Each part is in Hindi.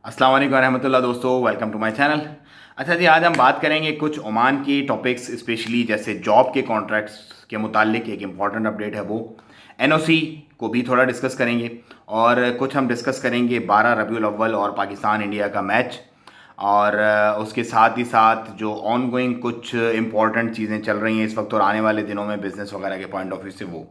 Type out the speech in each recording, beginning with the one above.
अस्सलाम वालेकुम रहमतुल्लाह दोस्तों, वेलकम टू माय चैनल। अच्छा जी, आज हम बात करेंगे कुछ ओमान की टॉपिक्स, स्पेशली जैसे जॉब के कॉन्ट्रैक्ट्स के मुतालिक एक इम्पॉर्टेंट अपडेट है वो। एनओसी को भी थोड़ा डिस्कस करेंगे और कुछ हम डिस्कस करेंगे 12 रबीउल अव्वल और पाकिस्तान इंडिया का मैच, और उसके साथ ही साथ जो ऑन गोइंग कुछ इम्पॉर्टेंट चीज़ें चल रही हैं इस वक्त और आने वाले दिनों में बिज़नेस वगैरह के पॉइंट ऑफ व्यू से वो।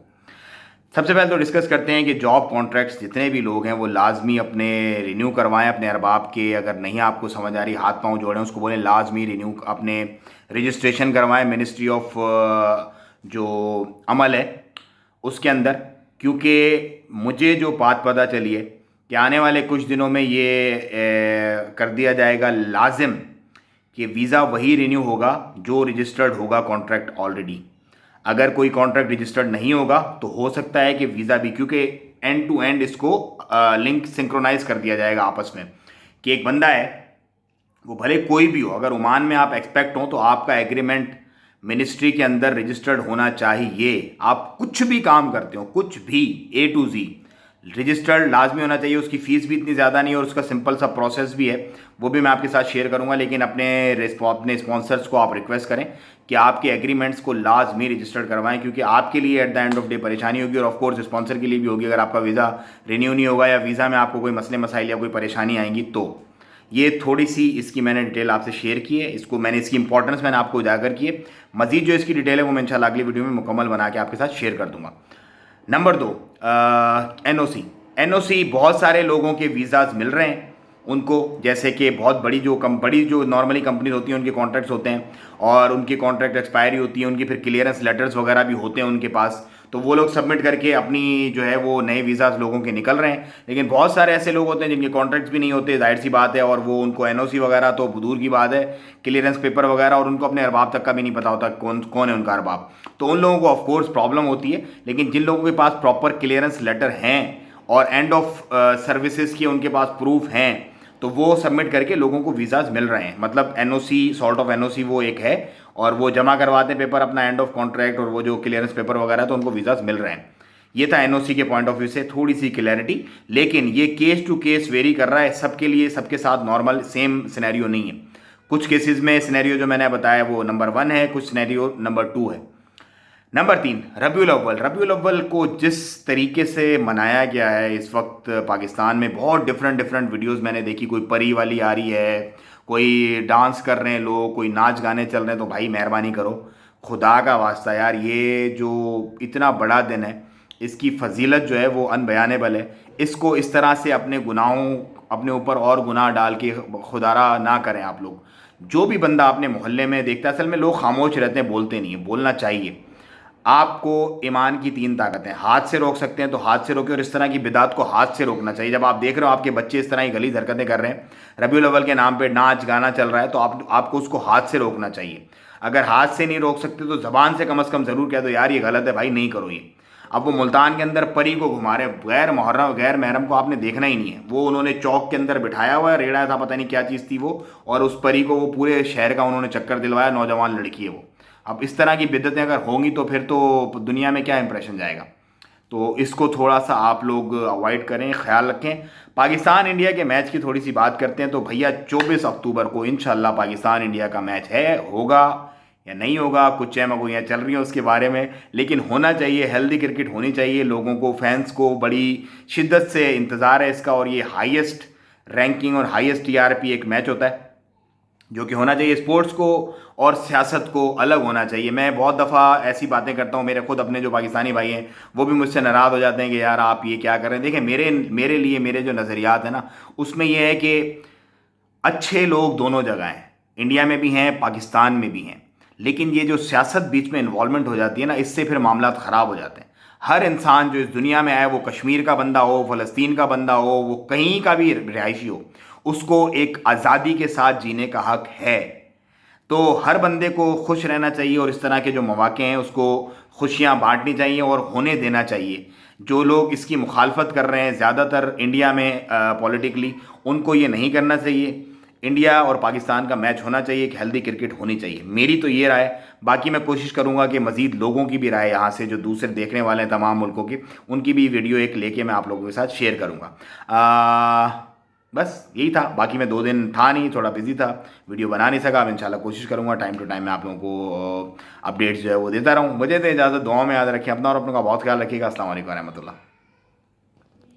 सबसे पहले तो डिस्कस करते हैं कि जॉब कॉन्ट्रैक्ट्स जितने भी लोग हैं वो लाजमी अपने रिन्यू करवाएं अपने अरबाब के। अगर नहीं आपको समझ आ रही, हाथ पांव जोड़ें, उसको बोलें लाजमी रिन्यू अपने रजिस्ट्रेशन करवाएं मिनिस्ट्री ऑफ जो अमल है उसके अंदर। क्योंकि मुझे जो बात पता चली है कि आने वाले कुछ दिनों में ये कर दिया जाएगा लाजिम कि वीज़ा वही रिन्यू होगा जो रजिस्टर्ड होगा कॉन्ट्रैक्ट ऑलरेडी। अगर कोई कॉन्ट्रैक्ट रजिस्टर्ड नहीं होगा तो हो सकता है कि वीज़ा भी, क्योंकि एंड टू एंड इसको लिंक सिंक्रोनाइज कर दिया जाएगा आपस में कि एक बंदा है, वो भले कोई भी हो, अगर ओमान में आप एक्सपेक्ट हो तो आपका एग्रीमेंट मिनिस्ट्री के अंदर रजिस्टर्ड होना चाहिए। आप कुछ भी काम करते हो, कुछ भी A to Z रजिस्टर्ड लाजमी होना चाहिए। उसकी फ़ीस भी इतनी ज़्यादा नहीं है और उसका सिंपल सा प्रोसेस भी है, वो भी मैं आपके साथ शेयर करूंगा। लेकिन अपने स्पॉन्सर्स को आप रिक्वेस्ट करें कि आपके एग्रीमेंट्स को लाजमी रजिस्टर्ड करवाएं, क्योंकि आपके लिए at the end of day परेशानी होगी और ऑफकोर्स स्पॉन्सर के लिए भी होगी। अगर आपका वीज़ा रिन्यू नहीं होगा या वीज़ा में आपको कोई मसले मसाइल या कोई परेशानी आएंगी तो ये थोड़ी सी इसकी मैंने डिटेल आपसे शेयर की है। इसकी इंपॉर्टेंस मैंने आपको उजागर की है। मजीद जो इसकी डिटेल है वो मैं इंशाल्लाह अगली वीडियो में मुकम्मल बना के आपके साथ शेयर कर दूंगा। Number 2, NOC. एनओसी बहुत सारे लोगों के वीज़ाज मिल रहे हैं उनको, जैसे कि बहुत बड़ी जो नॉर्मली कंपनीज होती हैं उनके कॉन्ट्रैक्ट्स होते हैं और उनकी कॉन्ट्रैक्ट एक्सपायरी होती है, उनकी फिर क्लियरेंस लेटर्स वगैरह भी होते हैं उनके पास, तो वो लोग सबमिट करके अपनी जो है वो नए वीज़ाज लोगों के निकल रहे हैं। लेकिन बहुत सारे ऐसे लोग होते हैं जिनके कॉन्ट्रैक्ट्स भी नहीं होते, जाहिर सी बात है, और वो उनको एनओसी वगैरह तो दूर की बात है, क्लियरेंस पेपर वगैरह, और उनको अपने अरबाब तक का भी नहीं पता होता कौन कौन है उनका अरबाब। तो उन लोगों को ऑफकोर्स प्रॉब्लम होती है। लेकिन जिन लोगों के पास प्रॉपर क्लियरेंस लेटर हैं और एंड ऑफ सर्विसेज के उनके पास प्रूफ हैं तो वो सबमिट करके लोगों को वीज़ाज मिल रहे हैं। मतलब एनओसी, सॉर्ट ऑफ एनओसी वो एक है, और वो जमा करवाते हैं पेपर अपना एंड ऑफ कॉन्ट्रैक्ट और वो जो क्लियरेंस पेपर वगैरह, तो उनको वीज़ाज मिल रहे हैं। ये था एनओसी के पॉइंट ऑफ व्यू से थोड़ी सी क्लैरिटी। लेकिन ये केस टू केस वेरी कर रहा है, सबके लिए सबके साथ नॉर्मल सेम सिनेरियो नहीं है। कुछ केसेस में सिनेरियो जो मैंने बताया वो नंबर 1 है, कुछ सिनेरियो नंबर 2 है। नंबर 3, रबीउल अव्वल। रबीउल अव्वल को जिस तरीके से मनाया गया है इस वक्त पाकिस्तान में, बहुत डिफरेंट डिफरेंट वीडियोस मैंने देखी। कोई परी वाली आ रही है, कोई डांस कर रहे हैं लोग, कोई नाच गाने चल रहे हैं। तो भाई मेहरबानी करो, खुदा का वास्ता यार, ये जो इतना बड़ा दिन है इसकी फजीलत जो है वो अनबयानेबल है। इसको इस तरह से अपने गुनाहों, अपने ऊपर और गुनाह डाल के खुदारा ना करें आप लोग। जो भी बंदा अपने मोहल्ले में देखता है, असल में लोग खामोश रहते हैं, बोलते नहीं है, बोलना चाहिए। आपको ईमान की 3 ताकतें, हाथ से रोक सकते हैं तो हाथ से रोकें, और इस तरह की बिदात को हाथ से रोकना चाहिए। जब आप देख रहे हो आपके बच्चे इस तरह की गलीज हरकतें कर रहे हैं, रबीउल अव्वल के नाम पे नाच गाना चल रहा है, तो आपको उसको हाथ से रोकना चाहिए। अगर हाथ से नहीं रोक सकते तो ज़बान से कम ज़रूर कह दो यार ये गलत है भाई, नहीं करो ये। अब वो मुल्तान के अंदर परी को घुमा रहे, गैर मुहर्रम गैर महरम को आपने देखना ही नहीं है। वो उन्होंने चौक के अंदर बिठाया हुआ है, रेड़ा था, पता नहीं क्या चीज़ थी वो, और उस परी को वो पूरे शहर का उन्होंने चक्कर दिलवाया। नौजवान लड़की है वो। अब इस तरह की बिद्दतें अगर होंगी तो फिर तो दुनिया में क्या इंप्रेशन जाएगा। तो इसको थोड़ा सा आप लोग अवॉइड करें, ख्याल रखें। पाकिस्तान इंडिया के मैच की थोड़ी सी बात करते हैं तो भैया 24 अक्टूबर को इंशाल्लाह पाकिस्तान इंडिया का मैच है, होगा या नहीं होगा, कुछ चहमगोइयाँ चल रही हैं उसके बारे में, लेकिन होना चाहिए। हेल्दी क्रिकेट होनी चाहिए, लोगों को, फैंस को बड़ी शिद्दत से इंतज़ार है इसका, और ये हाईएस्ट रैंकिंग और हाईएस्ट टीआरपी एक मैच होता है जो कि होना चाहिए। स्पोर्ट्स को और सियासत को अलग होना चाहिए। मैं बहुत दफ़ा ऐसी बातें करता हूँ, मेरे खुद अपने जो पाकिस्तानी भाई हैं वो भी मुझसे नाराज़ हो जाते हैं कि यार आप ये क्या कर रहे हैं। देखिए, मेरे लिए मेरे जो नज़रियात है ना, उसमें यह है कि अच्छे लोग दोनों जगह हैं, इंडिया में भी हैं, पाकिस्तान में भी हैं। लेकिन ये जो सियासत बीच में इन्वॉल्वमेंट हो जाती है ना, इससे फिर मामला ख़राब हो जाते हैं। हर इंसान जो इस दुनिया में आया, वो कश्मीर का बंदा हो, फ़लस्तीन का बंदा हो, वो कहीं का भी रिहायशी हो, उसको एक आज़ादी के साथ जीने का हक है। तो हर बंदे को खुश रहना चाहिए और इस तरह के जो मौक़े हैं उसको खुशियाँ बांटनी चाहिए और होने देना चाहिए। जो लोग इसकी मुखालफत कर रहे हैं ज़्यादातर इंडिया में पॉलिटिकली, उनको ये नहीं करना चाहिए। इंडिया और पाकिस्तान का मैच होना चाहिए, एक हेल्दी क्रिकेट होनी चाहिए, मेरी तो ये राय। बाकी मैं कोशिश करूंगा कि मज़ीद लोगों की भी राय, यहाँ से जो दूसरे देखने वाले हैं तमाम मुल्कों की, उनकी भी वीडियो एक लेके मैं आप लोगों के साथ शेयर करूंगा। बस यही था। बाकी मैं 2 दिन था नहीं, थोड़ा बिजी था, वीडियो बना नहीं सका। अब इंशाल्लाह कोशिश करूँगा टाइम टू टाइम मैं आप लोगों को अपडेट्स जो है वो देता रहूँ। मुझे तो इजाज़त, दुआओं में याद रखें अपना और अपनों का बहुत ख्याल रखिएगा। अस्सलाम वालेकुम रहमतुल्लाह।